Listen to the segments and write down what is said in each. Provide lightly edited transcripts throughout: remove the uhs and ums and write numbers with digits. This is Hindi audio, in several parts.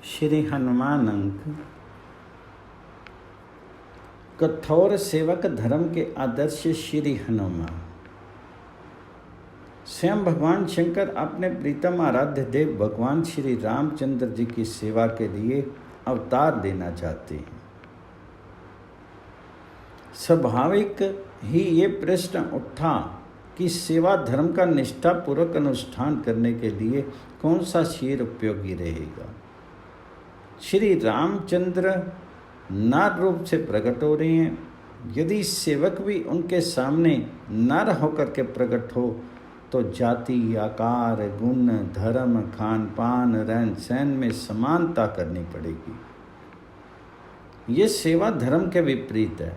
श्री हनुमान अंक कठोर सेवक धर्म के आदर्श श्री हनुमान। स्वयं भगवान शंकर अपने प्रीतम आराध्य देव भगवान श्री रामचंद्र जी की सेवा के लिए अवतार देना चाहते हैं। स्वाभाविक ही ये प्रश्न उठा कि सेवा धर्म का निष्ठापूर्वक अनुष्ठान करने के लिए कौन सा शीर उपयोगी रहेगा। श्री रामचंद्र नर रूप से प्रकट हो रहे हैं। यदि सेवक भी उनके सामने नर होकर के प्रकट हो तो जाति, आकार, गुण, धर्म, खान पान, रहन सहन में समानता करनी पड़ेगी। ये सेवा धर्म के विपरीत है।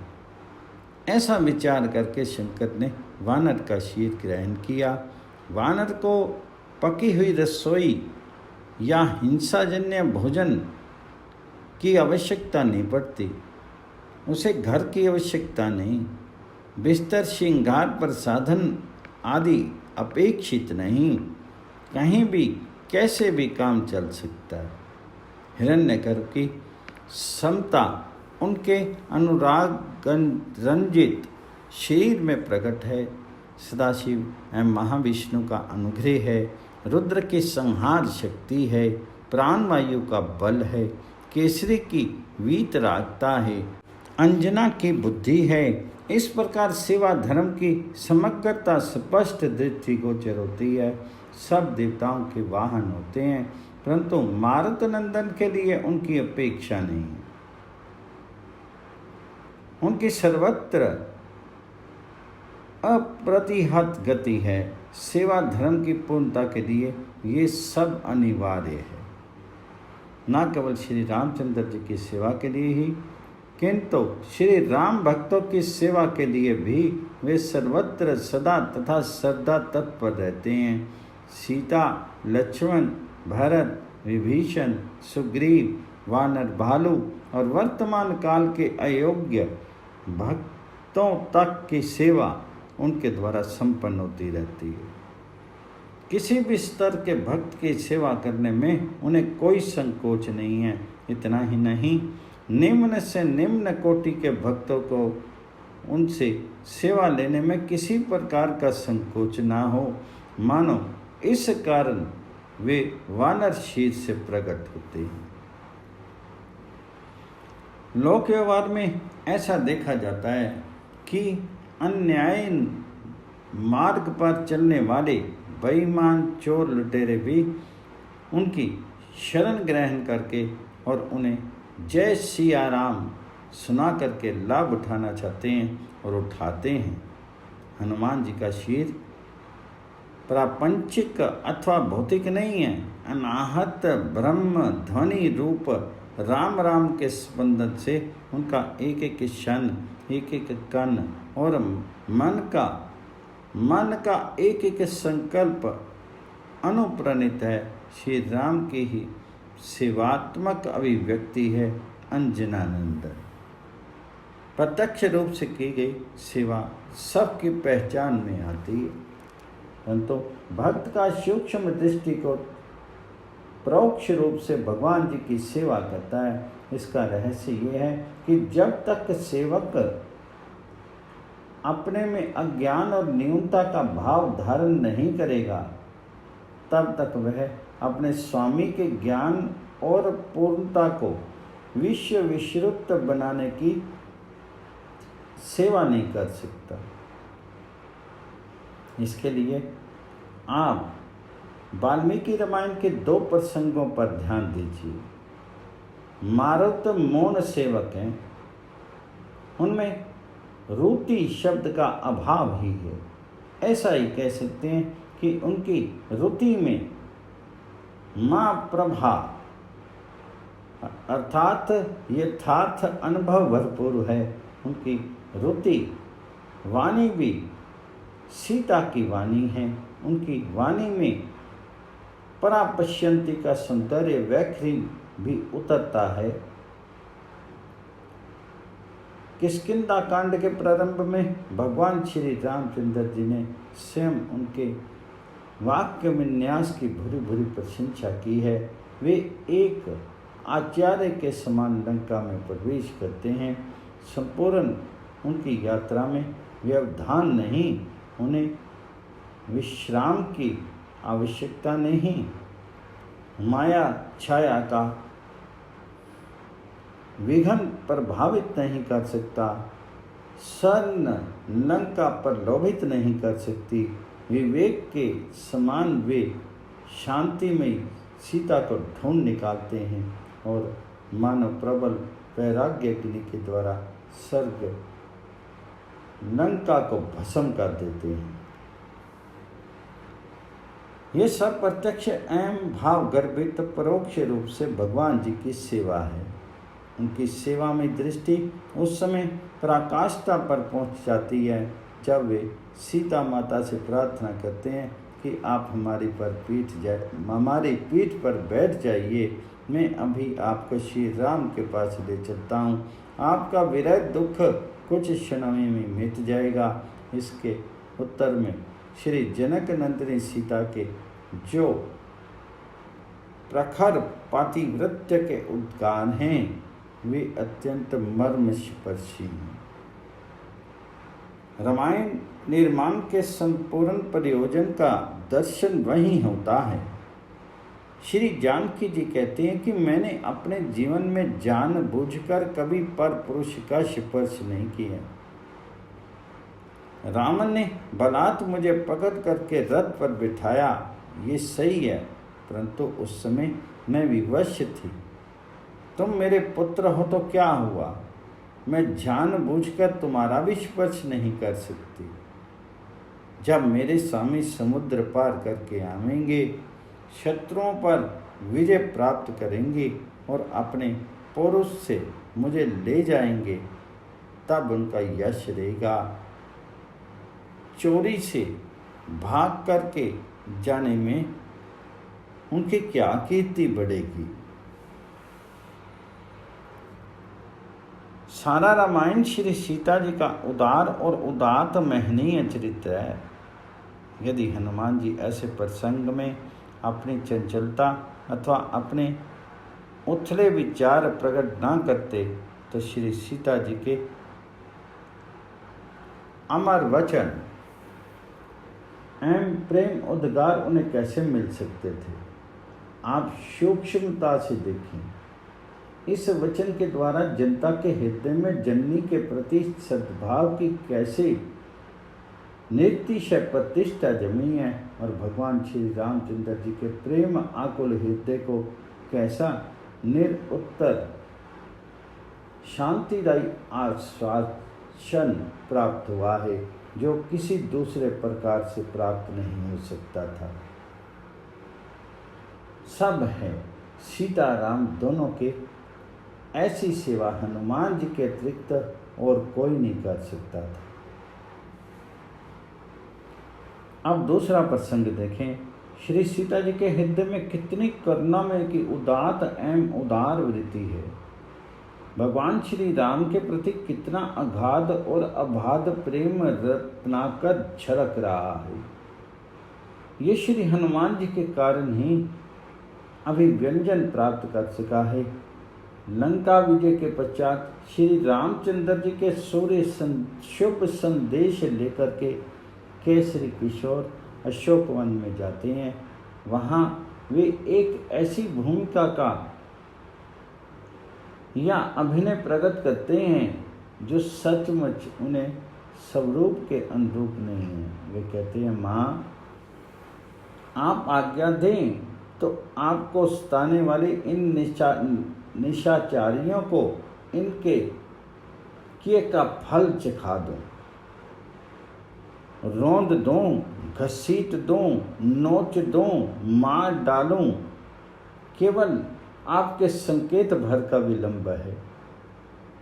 ऐसा विचार करके शंकर ने वानर का शीर ग्रहण किया। वानर को पकी हुई रसोई या हिंसाजन्य भोजन की आवश्यकता नहीं पड़ती, उसे घर की आवश्यकता नहीं, बिस्तर, श्रृंगार, प्रसाधन आदि अपेक्षित नहीं, कहीं भी कैसे भी काम चल सकता है। हिरण्यगर्भ की समता उनके अनुराग रंजित शरीर में प्रकट है। सदाशिव एवं महाविष्णु का अनुग्रह है। रुद्र की संहार शक्ति है। प्राणवायु का बल है। केसरी की वीतरागता है। अंजना की बुद्धि है। इस प्रकार सेवा धर्म की समग्रता स्पष्ट दृष्टिगोचर होती है। सब देवताओं के वाहन होते हैं, परंतु मारुत नंदन के लिए उनकी अपेक्षा नहीं है। उनकी सर्वत्र अप्रतिहत गति है। सेवा धर्म की पूर्णता के लिए ये सब अनिवार्य है। न केवल श्री रामचंद्र जी की सेवा के लिए ही, किंतु श्री राम भक्तों की सेवा के लिए भी वे सर्वत्र सदा तथा श्रद्धा तत्पर रहते हैं। सीता, लक्ष्मण, भरत, विभीषण, सुग्रीव, वानर, भालू और वर्तमान काल के अयोग्य भक्तों तक की सेवा उनके द्वारा संपन्न होती रहती है। किसी भी स्तर के भक्त की सेवा करने में उन्हें कोई संकोच नहीं है। इतना ही नहीं, निम्न से निम्न कोटि के भक्तों को उनसे सेवा लेने में किसी प्रकार का संकोच ना हो। मानो इस कारण वे वानर शीर से प्रकट होते हैं। लोक व्यवहार में ऐसा देखा जाता है कि अन्याय मार्ग पर चलने वाले बेईमान, चोर, लुटेरे भी उनकी शरण ग्रहण करके और उन्हें जय सिया राम सुना करके लाभ उठाना चाहते हैं और उठाते हैं। हनुमान जी का शीर प्रापंचिक अथवा भौतिक नहीं है। अनाहत ब्रह्म ध्वनि रूप राम राम के स्पंदन से उनका एक एक क्षण, एक एक कण और मन का एक एक संकल्प अनुप्राणित है। श्री राम की ही सेवात्मक अभिव्यक्ति है अंजनानंदन। प्रत्यक्ष रूप से की गई सेवा सबकी पहचान में आती है, परंतु भक्त का सूक्ष्म दृष्टि को परोक्ष रूप से भगवान जी की सेवा करता है। इसका रहस्य ये है कि जब तक सेवक अपने में अज्ञान और न्यूनता का भाव धारण नहीं करेगा, तब तक वह अपने स्वामी के ज्ञान और पूर्णता को विश्व विश्रुत बनाने की सेवा नहीं कर सकता। इसके लिए आप वाल्मीकि रामायण के 2 प्रसंगों पर ध्यान दीजिए। मारुत मौन सेवक हैं, उनमें रुति शब्द का अभाव ही है। ऐसा ही कह सकते हैं कि उनकी रुति में माँ प्रभा अर्थात यथार्थ अनुभव भरपूर है। उनकी रुति वाणी भी सीता की वाणी है। उनकी वाणी में परापश्यंती का सौंदर्य वैखरी भी उतरता है। किष्किंधा कांड के प्रारंभ में भगवान श्री रामचंद्र जी ने स्वयं उनके वाक्य विन्यास की भूरी भूरी प्रशंसा की है। वे एक आचार्य के समान लंका में प्रवेश करते हैं। संपूर्ण उनकी यात्रा में व्यवधान नहीं, उन्हें विश्राम की आवश्यकता नहीं। माया छाया का विघन प्रभावित नहीं कर सकता, स्वर्ण लंका पर लोभित नहीं कर सकती। विवेक के समान वे शांति में सीता को ढूंढ निकालते हैं और मानव प्रबल वैराग्य के द्वारा स्वर्ग लंका को भस्म कर देते हैं। ये सब प्रत्यक्ष एवं भाव गर्भित परोक्ष रूप से भगवान जी की सेवा है। उनकी सेवा में दृष्टि उस समय पराकाष्ठा पर पहुंच जाती है जब वे सीता माता से प्रार्थना करते हैं कि आप हमारी पीठ पर बैठ जाइए, मैं अभी आपको श्री राम के पास ले चलता हूँ, आपका विरह दुख कुछ क्षणों में मिट जाएगा। इसके उत्तर में श्री जनक नंदिनी सीता के जो प्रखर पातिव्रत्य के उद्गान हैं वे अत्यंत मर्मस्पर्शी हैं। रामायण निर्माण के संपूर्ण प्रयोजन का दर्शन वही होता है। श्री जानकी जी कहते हैं कि मैंने अपने जीवन में जानबूझकर कभी पर पुरुष का स्पर्श नहीं किया। रावण ने बलात् मुझे पकड़ करके रथ पर बिठाया, ये सही है, परंतु उस समय मैं विवश थी। तुम मेरे पुत्र हो तो क्या हुआ, मैं जानबूझकर तुम्हारा भी स्पर्श नहीं कर सकती। जब मेरे स्वामी समुद्र पार करके आवेंगे, शत्रुओं पर विजय प्राप्त करेंगे और अपने पौरुष से मुझे ले जाएंगे, तब उनका यश रहेगा। चोरी से भाग करके जाने में उनकी क्या कीर्ति बढ़ेगी। सारा रामायण श्री सीता जी का उदार और उदात्त महनीय चरित्र है। यदि हनुमान जी ऐसे प्रसंग में अपनी चंचलता अथवा अपने उथले विचार प्रकट ना करते तो श्री सीता जी के अमर वचन एवं प्रेम उद्गार उन्हें कैसे मिल सकते थे। आप सूक्ष्मता से देखें, इस वचन के द्वारा जनता के हृदय में जननी के प्रति सद्भाव की कैसे निर्तिशय प्रतिष्ठा जमी है और भगवान श्री रामचंद्र जी के प्रेम आकुल हृदय को कैसा निरुत्तर शांतिदायी आश्वासन प्राप्त हुआ है जो किसी दूसरे प्रकार से प्राप्त नहीं हो सकता था। सब है सीता राम दोनों के ऐसी सेवा हनुमान जी के अतिरिक्त और कोई नहीं कर सकता था। अब दूसरा प्रसंग देखें। श्री सीता जी के हृदय में कितनी करुणामय की उदात्त एवं उदार वृत्ति है। भगवान श्री राम के प्रति कितना अगाध और अबाध प्रेम रत्नाकर झलक रहा है। ये श्री हनुमान जी के कारण ही अभिव्यंजन प्राप्त कर सका है। लंका विजय के पश्चात श्री रामचंद्र जी के सूर्य शुभ संदेश लेकर के केसरी किशोर अशोकवन में जाते हैं। वहाँ वे एक ऐसी भूमिका का या अभिनय प्रकट करते हैं जो सचमुच उन्हें स्वरूप के अनुरूप नहीं है। वे कहते हैं, माँ आप आज्ञा दें तो आपको सताने वाले इन निशाचारियों को इनके किए का फल चखा दूं, रौंद दूं, घसीट दूं, नोच दूं, मार डालूं। केवल आपके संकेत भर का विलंब है।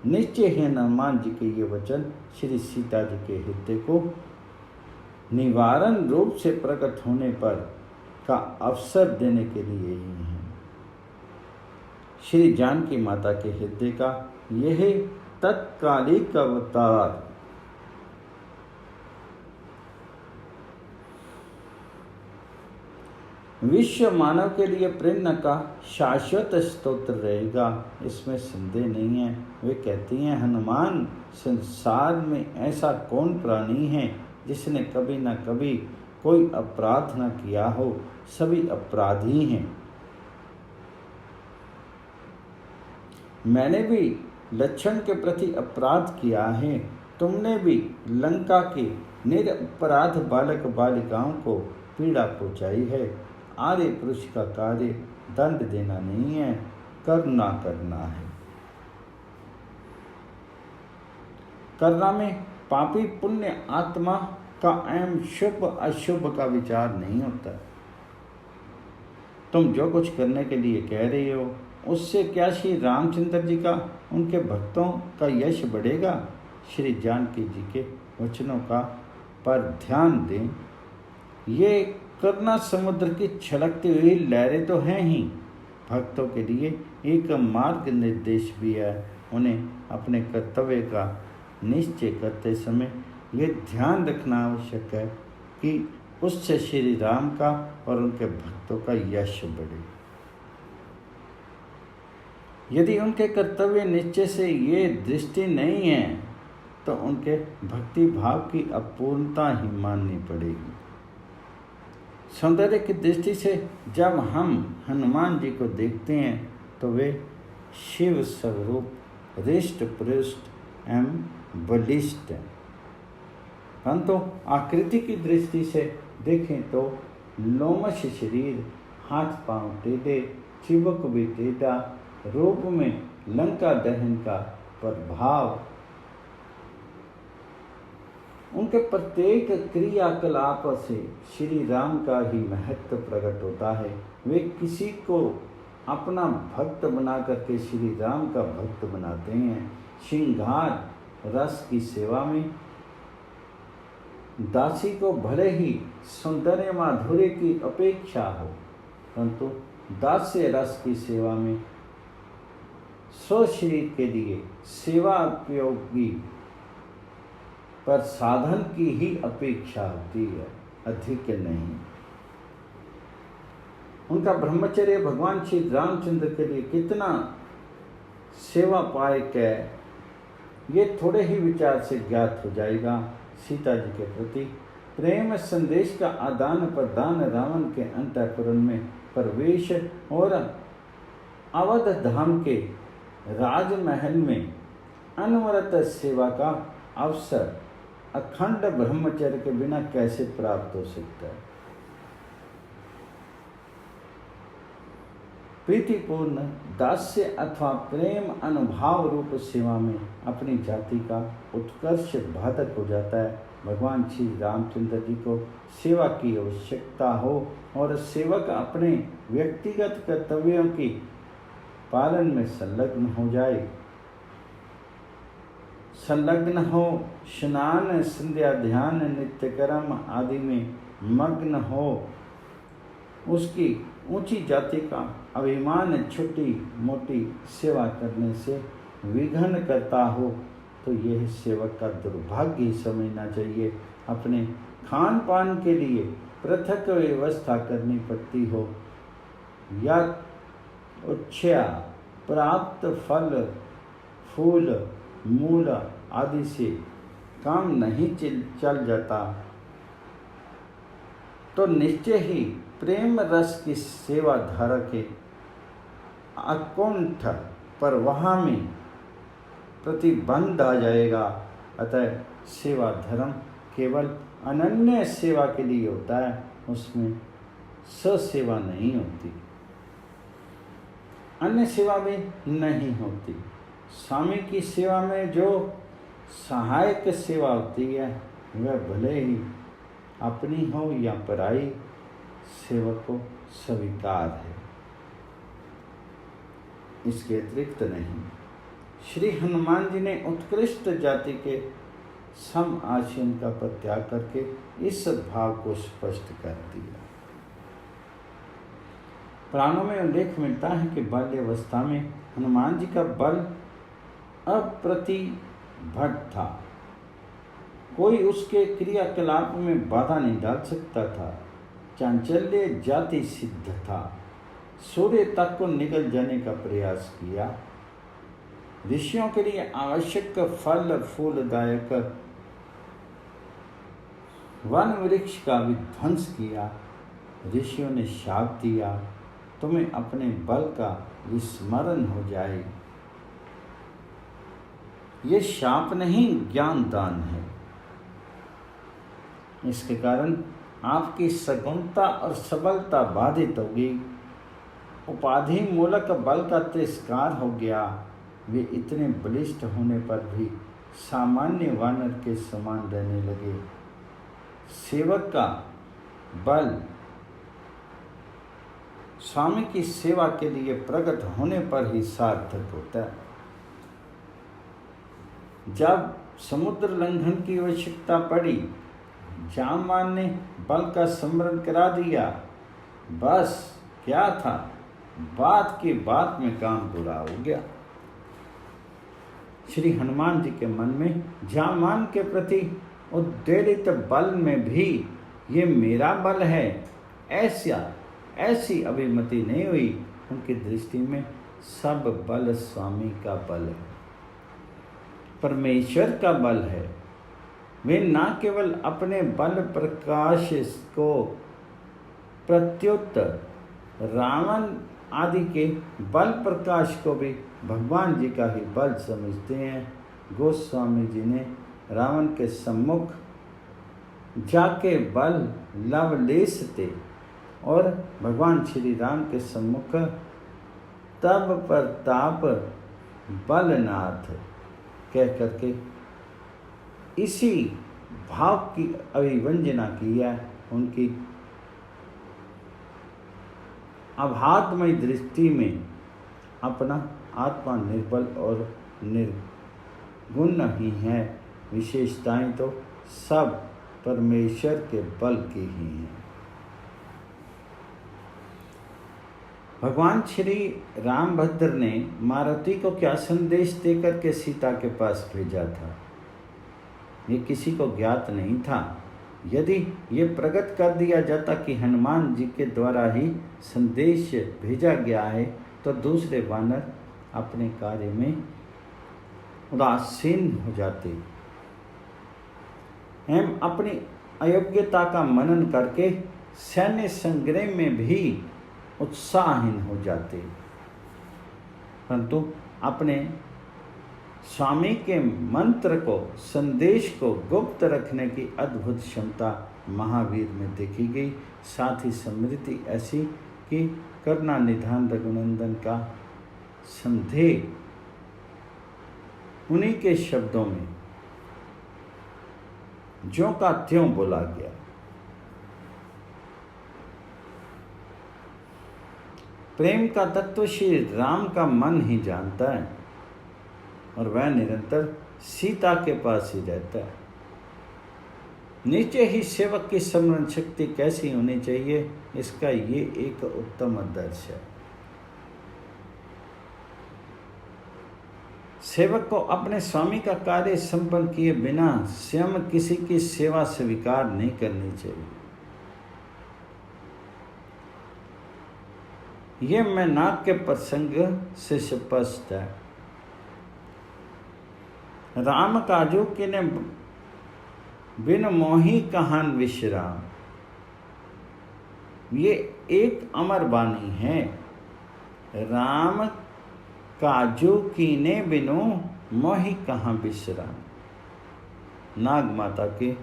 निश्चय है हनुमान जी के ये वचन श्री सीता जी के हृदय को निवारण रूप से प्रकट होने पर का अवसर देने के लिए ही है। श्री जानकी माता के हृदय का यह तत्कालिक अवतार विश्व मानव के लिए प्रेरणा का शाश्वत स्तोत्र रहेगा, इसमें संदेह नहीं है। वे कहती हैं, हनुमान, संसार में ऐसा कौन प्राणी है जिसने कभी न कभी कोई अपराध न किया हो, सभी अपराधी हैं। मैंने भी लक्ष्मण के प्रति अपराध किया है, तुमने भी लंका के निरपराध बालक बालिकाओं को पीड़ा पहुंचाई है। आर्य पुरुष का कार्य दंड देना नहीं है, करुणा करना है। करुणा में पापी पुण्य आत्मा का एवं शुभ अशुभ का विचार नहीं होता। तुम जो कुछ करने के लिए कह रही हो, उससे क्या श्री रामचंद्र जी का, उनके भक्तों का यश बढ़ेगा? श्री जानकी जी के वचनों का पर ध्यान दें। ये करुणा समुद्र की छलकती हुई लहरें तो हैं ही, भक्तों के लिए एक मार्ग निर्देश भी है। उन्हें अपने कर्तव्य का निश्चय करते समय ये ध्यान रखना आवश्यक है कि उससे श्री राम का और उनके भक्तों का यश बढ़े। यदि उनके कर्तव्य निश्चय से ये दृष्टि नहीं है तो उनके भक्ति भाव की अपूर्णता ही माननी पड़ेगी। सौंदर्य की दृष्टि से जब हम हनुमान जी को देखते हैं तो वे शिव स्वरूप, हृष्ट पुष्ट एवं बलिष्ठ हैं, परंतु आकृति की दृष्टि से देखें तो लोमश शरीर, हाथ पांव टेढ़े, चिबुक भी टेढ़ा, रूप में लंका दहन का प्रभाव, उनके प्रत्येक क्रियाकलाप से श्री राम का ही महत्व प्रकट होता है। वे किसी को अपना भक्त बना करके श्री राम का भक्त बनाते हैं। श्रृंगार रस की सेवा में दासी को भले ही सौंदर्य माधुर्य की अपेक्षा हो, परंतु दास्य रस की सेवा में स्वशरीर के लिए सेवा उपयोगी पर साधन की ही अपेक्षा होती है, अधिक नहीं। उनका ब्रह्मचर्य भगवान श्री रामचंद्र के लिए कितना सेवा पायक है, ये थोड़े ही विचार से ज्ञात हो जाएगा। सीता जी के प्रति प्रेम संदेश का आदान प्रदान, रावण के अंतःपुर में प्रवेश और अवध धाम के राजमहल में अनवरत सेवा का अवसर अखंड ब्रह्मचर्य के बिना कैसे प्राप्त हो सकता है। प्रीतिपूर्ण दास्य अथवा प्रेम अनुभाव रूप सेवा में अपनी जाति का उत्कर्ष बाधक हो जाता है। भगवान श्री रामचंद्र जी को सेवा की आवश्यकता हो और सेवक अपने व्यक्तिगत कर्तव्यों की पालन में संलग्न हो जाए, संलग्न हो, स्नान संध्या ध्यान नित्य कर्म आदि में मग्न हो, उसकी ऊंची जाति का अभिमान छोटी मोटी सेवा करने से विघ्न करता हो तो यह सेवक का दुर्भाग्य ही समझना चाहिए। अपने खान पान के लिए पृथक व्यवस्था करनी पड़ती हो या उच्छया प्राप्त फल फूल मूल आदि से काम नहीं चल जाता तो निश्चय ही प्रेम रस की सेवा धारा के अकुंठ प्रवाह में प्रतिबंध आ जाएगा। अतः सेवा धर्म केवल अनन्य सेवा के लिए होता है, उसमें ससेवा नहीं होती, अन्य सेवा भी नहीं होती। स्वामी की सेवा में जो सहायक सेवा होती है वह भले ही अपनी हो या पराई, सेवक को स्वीकार है, इसके अतिरिक्त नहीं। श्री हनुमान जी ने उत्कृष्ट जाति के सम आचरण का परित्याग करके इस भाव को स्पष्ट कर दिया। पुराणों में उल्लेख मिलता है कि बाल्यावस्था में हनुमान जी का बल अप्रतिभट था, कोई उसके क्रियाकलाप में बाधा नहीं डाल सकता था। चांचल्य जाति सिद्ध था। सूर्य तक को निकल जाने का प्रयास किया। ऋषियों के लिए आवश्यक फल फूलदायक वन वृक्ष का विध्वंस किया। ऋषियों ने शाप दिया, तुम्हें अपने बल का विस्मरण हो जाए। ये शाप नहीं, ज्ञान दान है। इसके कारण आपकी सगुणता और सबलता बाधित होगी। उपाधि मूलक बल का तिरस्कार हो गया। वे इतने बलिष्ठ होने पर भी सामान्य वानर के समान रहने लगे। सेवक का बल स्वामी की सेवा के लिए प्रकट होने पर ही सार्थक होता है। जब समुद्र लंघन की आवश्यकता पड़ी, जामवान ने बल का स्मरण करा दिया। बस क्या था, बात की बात में काम पूरा हो गया। श्री हनुमान जी के मन में जामवान के प्रति उद्वेलित बल में भी ये मेरा बल है, ऐसी अभिमति नहीं हुई। उनकी दृष्टि में सब बल स्वामी का बल है, परमेश्वर का बल है। वे न केवल अपने बल प्रकाश को प्रत्युत्तर रावण आदि के बल प्रकाश को भी भगवान जी का ही बल समझते हैं। गोस्वामी जी ने रावण के सम्मुख जाके बल लवलेश थे और भगवान श्री राम के सम्मुख तब प्रताप बलनाथ कह करके इसी भाव की अभिवंजना की है। उनकी अभागमय दृष्टि में अपना आत्मा निर्बल और निर्गुण नहीं है। विशेषताएं तो सब परमेश्वर के बल की ही हैं। भगवान श्री रामभद्र ने मारुति को क्या संदेश देकर के सीता के पास भेजा था, ये किसी को ज्ञात नहीं था। यदि ये प्रकट कर दिया जाता कि हनुमान जी के द्वारा ही संदेश भेजा गया है, तो दूसरे वानर अपने कार्य में उदासीन हो जाते एवं अपनी अयोग्यता का मनन करके सैन्य संग्राम में भी उत्साहहीन हो जाते। परंतु अपने स्वामी के मंत्र को, संदेश को गुप्त रखने की अद्भुत क्षमता महावीर में देखी गई। साथ ही स्मृति ऐसी कि करुणा निधान रघुनंदन का संदेह उन्हीं के शब्दों में ज्यों का त्यों बोला गया। प्रेम का तत्व श्री राम का मन ही जानता है और वह निरंतर सीता के पास ही रहता है। नीचे ही सेवक की स्मरण शक्ति कैसी होनी चाहिए, इसका ये एक उत्तम आदर्श है। सेवक को अपने स्वामी का कार्य संपन्न किए बिना स्वयं किसी की सेवा स्वीकार नहीं करनी चाहिए। यह मैनाक के प्रसंग से स्पष्ट है। राम काजू के ने बिन मोही कहान विश्राम, ये एक अमर वाणी है। राम काजू कीने बिनु मोहि कहाँ विश्राम। नाग माता के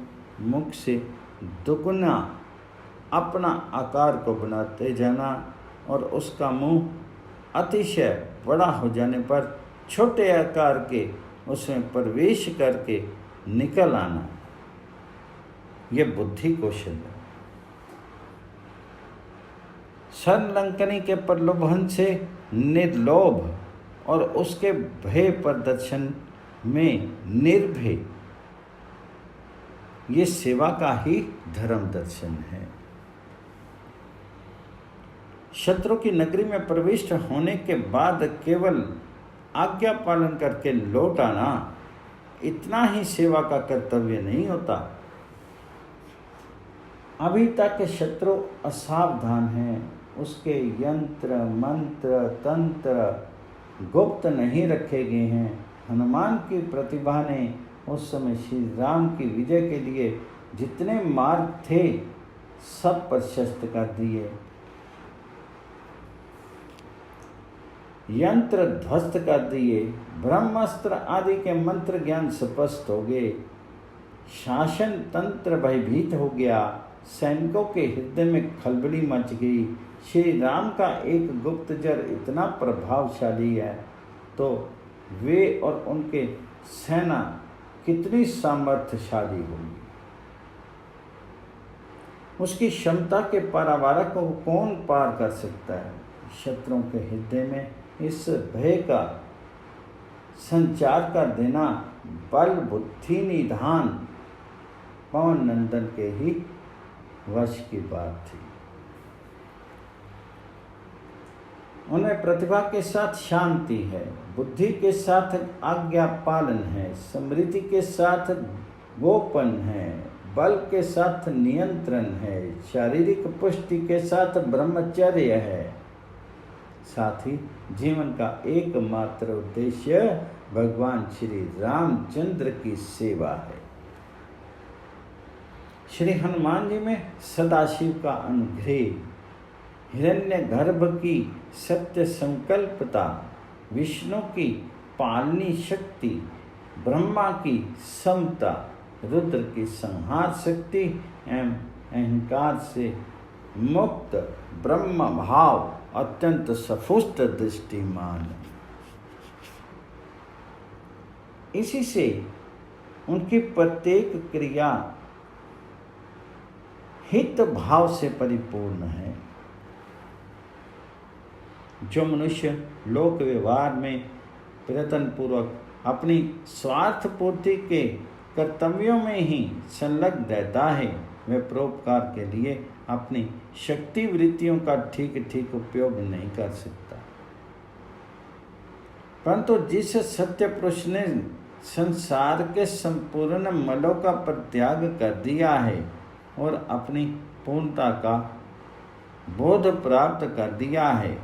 मुख से दुगुना अपना आकार को बनाते जाना और उसका मुंह अतिशय बड़ा हो जाने पर छोटे आकार के उसमें प्रवेश करके निकल आना, यह बुद्धि कौशल है। संलंकनी के प्रलोभन से निर्लोभ और उसके भय प्रदर्शन में निर्भय, ये सेवा का ही धर्म दर्शन है। शत्रु की नगरी में प्रविष्ट होने के बाद केवल आज्ञा पालन करके लौट आना, इतना ही सेवा का कर्तव्य नहीं होता। अभी तक शत्रु असावधान है, उसके यंत्र मंत्र तंत्र गुप्त नहीं रखे गए हैं। हनुमान की प्रतिभा ने उस समय श्री राम की विजय के लिए जितने मार्ग थे सब प्रशस्त कर दिए। यंत्र ध्वस्त कर दिए, ब्रह्मास्त्र आदि के मंत्र ज्ञान स्पष्ट हो गए, शासन तंत्र भयभीत हो गया, सैनिकों के हृदय में खलबली मच गई। श्री राम का एक गुप्तचर इतना प्रभावशाली है तो वे और उनके सेना कितनी सामर्थ्यशाली होगी। उसकी क्षमता के परावारक को कौन पार कर सकता है। शत्रुओं के हृदय में इस भय का संचार कर देना बल बुद्धि निधान पवन नंदन के ही वश की बात थी। उनमें प्रतिभा के साथ शांति है, बुद्धि के साथ आज्ञा पालन है, समृद्धि के साथ गोपन है, बल के साथ नियंत्रण है, शारीरिक पुष्टि के साथ ब्रह्मचर्य है। साथ ही जीवन का एकमात्र उद्देश्य भगवान श्री रामचंद्र की सेवा है। श्री हनुमान जी में सदाशिव का अनुग्रह, हिरण्यगर्भ की सत्य संकल्पता, विष्णु की पालनी शक्ति, ब्रह्मा की समता, रुद्र की संहार शक्ति एवं अहंकार से मुक्त ब्रह्म भाव अत्यंत सफुष्ट दृष्टिमान। इसी से उनकी प्रत्येक क्रिया हित भाव से परिपूर्ण है। जो मनुष्य लोक व्यवहार में प्रयत्न पूर्वक अपनी स्वार्थ पूर्ति के कर्तव्यों में ही संलग्न रहता है, वह परोपकार के लिए अपनी शक्ति वृत्तियों का ठीक उपयोग नहीं कर सकता। परंतु जिस सत्य पुरुष ने संसार के संपूर्ण मलों का परित्याग कर दिया है और अपनी पूर्णता का बोध प्राप्त कर दिया है,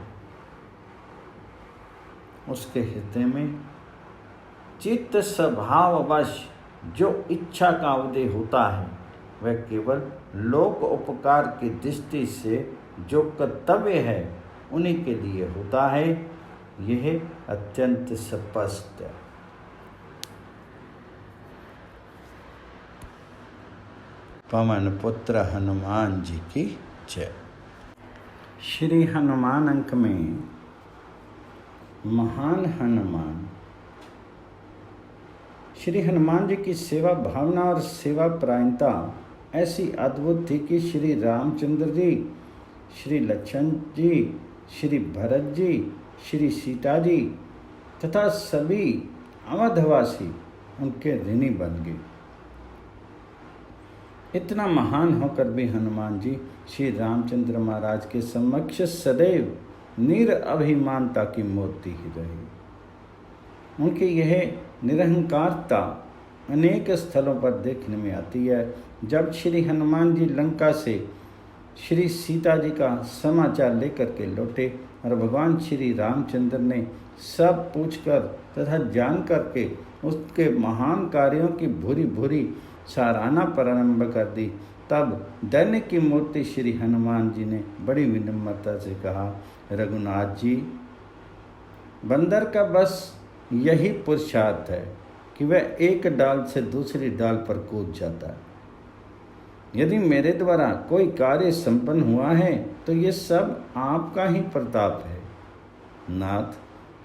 उसके हृदय में चित्त स्वभाववश जो इच्छा का उदय होता है, वह केवल लोक उपकार की दृष्टि से जो कर्तव्य है उन्हीं के लिए होता है। यह अत्यंत स्पष्ट है। पवन पुत्र हनुमान जी की जय। श्री हनुमान अंक में महान हनुमान, श्री हनुमान जी की सेवा भावना और सेवा परायणता ऐसी अद्भुत थी कि श्री रामचंद्र जी, श्री लक्ष्मण जी, श्री भरत जी, श्री सीता जी तथा सभी अवधवासी उनके ऋणी बन गए। इतना महान होकर भी हनुमान जी श्री रामचंद्र महाराज के समक्ष सदैव निरअभिमानता की मूर्ति ही रहे। उनकी यह निरहंकारता अनेक स्थलों पर देखने में आती है। जब श्री हनुमान जी लंका से श्री सीता जी का समाचार लेकर के लौटे और भगवान श्री रामचंद्र ने सब पूछकर तथा जान करके उसके महान कार्यों की भूरी भूरी सराहना प्रारंभ कर दी, तब दैन्य की मूर्ति श्री हनुमान जी ने बड़ी विनम्रता से कहा, रघुनाथ जी, बंदर का बस यही पुरुषार्थ है कि वह एक डाल से दूसरी डाल पर कूद जाता है। यदि मेरे द्वारा कोई कार्य संपन्न हुआ है तो ये सब आपका ही प्रताप है। नाथ,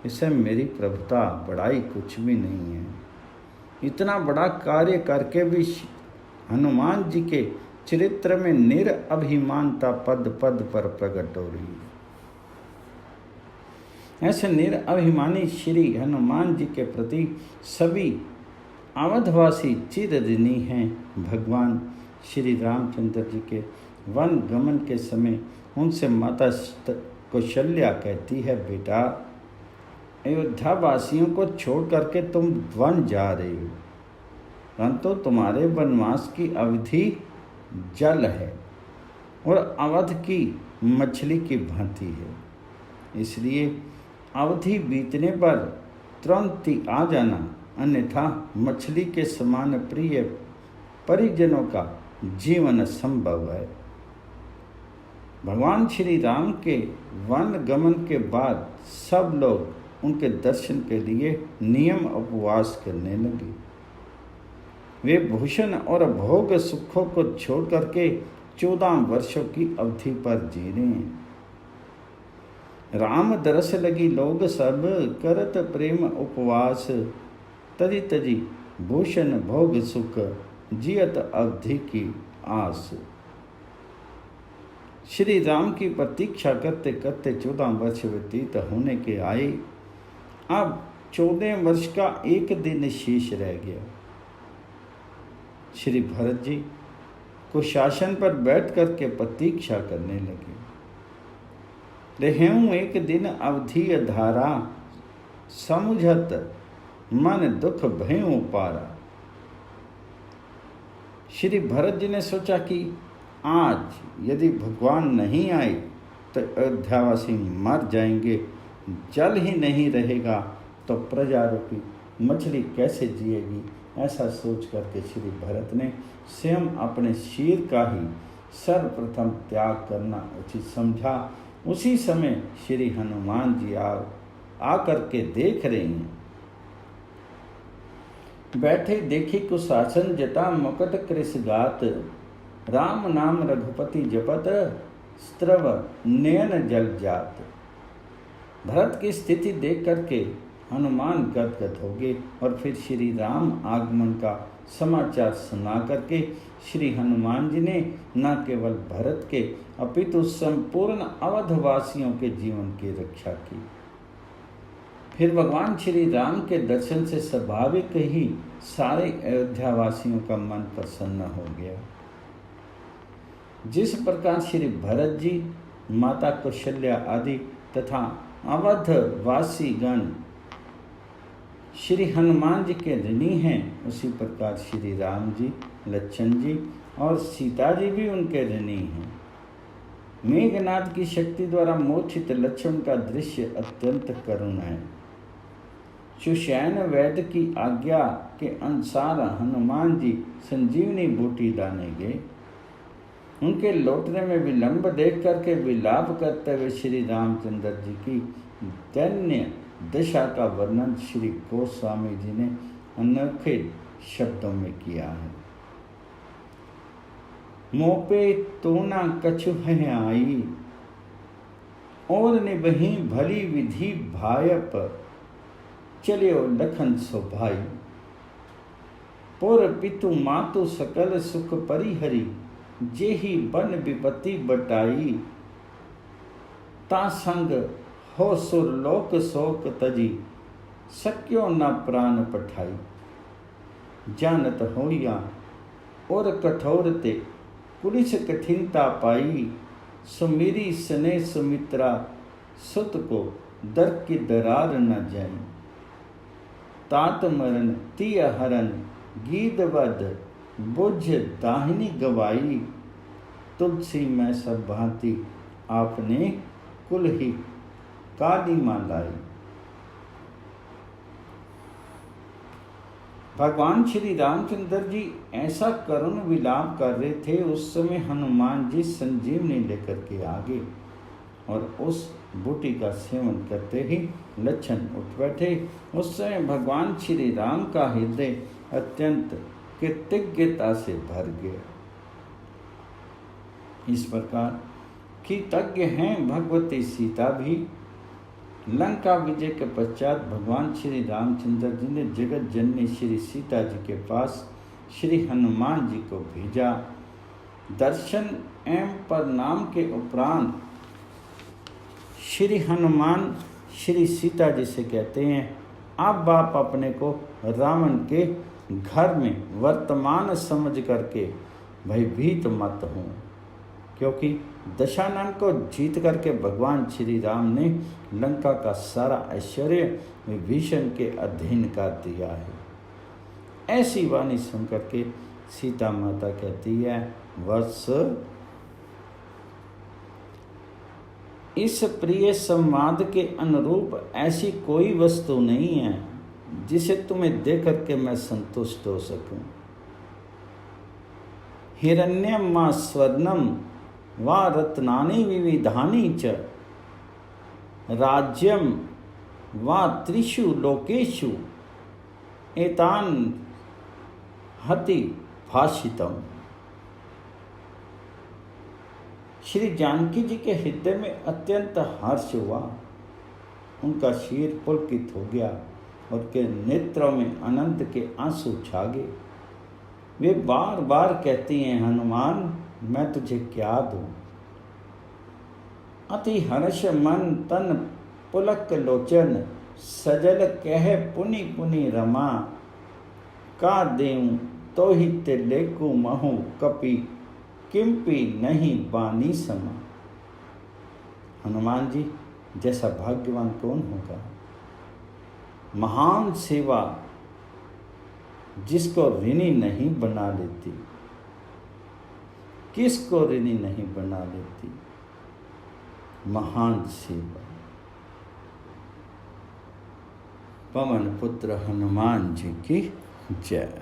इससे मेरी प्रभुता बड़ाई कुछ भी नहीं है। इतना बड़ा कार्य करके भी हनुमान जी के चरित्र में निरअभिमानता पद पद पर प्रकट हो रही है। ऐसे निरअभिमानी श्री हनुमान जी के प्रति सभी अवधवासी चिर ऋणी हैं। भगवान श्री रामचंद्र जी के वन गमन के समय उनसे माता कौशल्या कहती है, बेटा, अयोध्या वासियों को छोड़ करके तुम वन जा रहे हो, परंतु तुम्हारे वनवास की अवधि जल है, और अवध की मछली की भांति है। इसलिए अवधि बीतने पर तुरंत ही आ जाना, अन्यथा मछली के समान प्रिय परिजनों का जीवन असंभव है। भगवान श्री राम के वन गमन के बाद सब लोग उनके दर्शन के लिए नियम उपवास करने लगे। वे भूषण और भोग सुखों को छोड़ करके 14 वर्षों की अवधि पर जी रहे हैं। राम दरस लगी लोग सब करत प्रेम उपवास, तजी तजी भूषण भोग सुख जियत अवधि की आस। श्री राम की प्रतीक्षा करते करते 14 वर्ष व्यतीत होने के आए। अब 14 वर्ष का एक दिन शेष रह गया। श्री भरत जी कुशासन पर बैठ करके प्रतीक्षा करने लगे। रहूं एक दिन अवधि धारा, समुझत मन दुख भयों पारा। श्री भरत जी ने सोचा कि आज यदि भगवान नहीं आए तो अयोध्यावासी मर जाएंगे, जल ही नहीं रहेगा तो प्रजा रूपी मछली कैसे जिएगी। ऐसा सोच करके श्री भरत ने स्वयं अपने शीर का ही सर्वप्रथम त्याग करना उचित समझा। उसी समय श्री हनुमान जी आकर के देख रहे हैं। बैठे देखी कुशासन जटा मुकुट कृष गात, राम नाम रघुपति जपत स्त्रव नयन जल जात। भरत की स्थिति देख करके हनुमान गदगद हो गए और फिर श्री राम आगमन का समाचार सुना करके श्री हनुमान जी ने न केवल भरत के अपितु संपूर्ण अवधवासियों के जीवन की रक्षा की। फिर भगवान श्री राम के दर्शन से स्वाभाविक ही सारे अयोध्यावासियों का मन प्रसन्न हो गया। जिस प्रकार श्री भरत जी, माता कौशल्या आदि तथा अवधवासी गण श्री हनुमान जी के ऋणी हैं, उसी प्रकार श्री राम जी, लक्ष्मण जी और सीता जी भी उनके ऋणी हैं। मेघनाद की शक्ति द्वारा मोचित लक्ष्मण का दृश्य अत्यंत करुण है। सुशैन वैद्य की आज्ञा के अनुसार हनुमान जी संजीवनी बूटी लाने गए। उनके लौटने में विलंब देख करके विलाप करते हुए श्री रामचंद्र जी की दैन्य दशा का वर्णन श्री गोस्वामी जी ने अनोखे शब्दों में किया है। मोपे तोना कछु है आई, और निबही भली विधि भायप, चलियो लखन सो भाई। पुर पितु मातु सकल सुख परिहरी, जेहि बन विपत्ति बटाई। ता संग हो सुरलोक शोक तजी, सक्यो न प्राण पठाई। जानत होइया और कठोरते, पुलिस कठिनता पाई। सुमिरी सने सुमित्रा, सुत को दर की दरार न जाई। तात मरण तिय हरन, गीत वध बुझ दाहिनी गवाई। तुलसी में सब भांति, आपने कुल ही काली मालाई। भगवान श्री रामचंद्र जी ऐसा करुण विलाप कर रहे थे। उस समय हनुमान जी संजीवनी लेकर के आ गए और उस बूटी का सेवन करते ही लक्ष्मण उठ बैठे। उस समय भगवान श्री राम का हृदय अत्यंत कृतज्ञता से भर गया। इस प्रकार कृतज्ञ हैं भगवती सीता भी। लंका विजय के पश्चात भगवान श्री रामचंद्र जी ने जगत जननी श्री सीता जी के पास श्री हनुमान जी को भेजा। दर्शन एवं प्रणाम के उपरांत श्री हनुमान श्री सीता जी से कहते हैं, अब आप अपने को रावण के घर में वर्तमान समझ करके भयभीत मत हो, क्योंकि दशानन को जीत करके भगवान श्री राम ने लंका का सारा ऐश्वर्य विभीषण के अधीन कर दिया है। ऐसी वाणी सुन करके सीता माता कहती है, वत्स इस प्रिय संवाद के अनुरूप ऐसी कोई वस्तु नहीं है जिसे तुम्हें देख करके मैं संतुष्ट हो सकूं। हिरण्यम मा स्वर्णम व रत्नानि विविधानि च राज्यम व त्रिषु लोकेषु एतान हति भाषितम। श्री जानकी जी के हृदय में अत्यंत हर्ष हुआ। उनका शीर पुलकित हो गया और के नेत्रों में आनंद के आंसू छा गए। वे बार बार कहती हैं, हनुमान मैं तुझे क्या दूं। अति हर्ष मन तन पुलक लोचन सजल कह पुनि पुनि रमा का देऊं तो ही ते लेकु महु कपि किंपि नहीं बानी समा। हनुमान जी जैसा भाग्यवान कौन होगा। महान सेवा जिसको ऋणी नहीं बना देती, किसको ऋणी नहीं बना देती। महान सेवा। पवन पुत्र हनुमान जी की जय।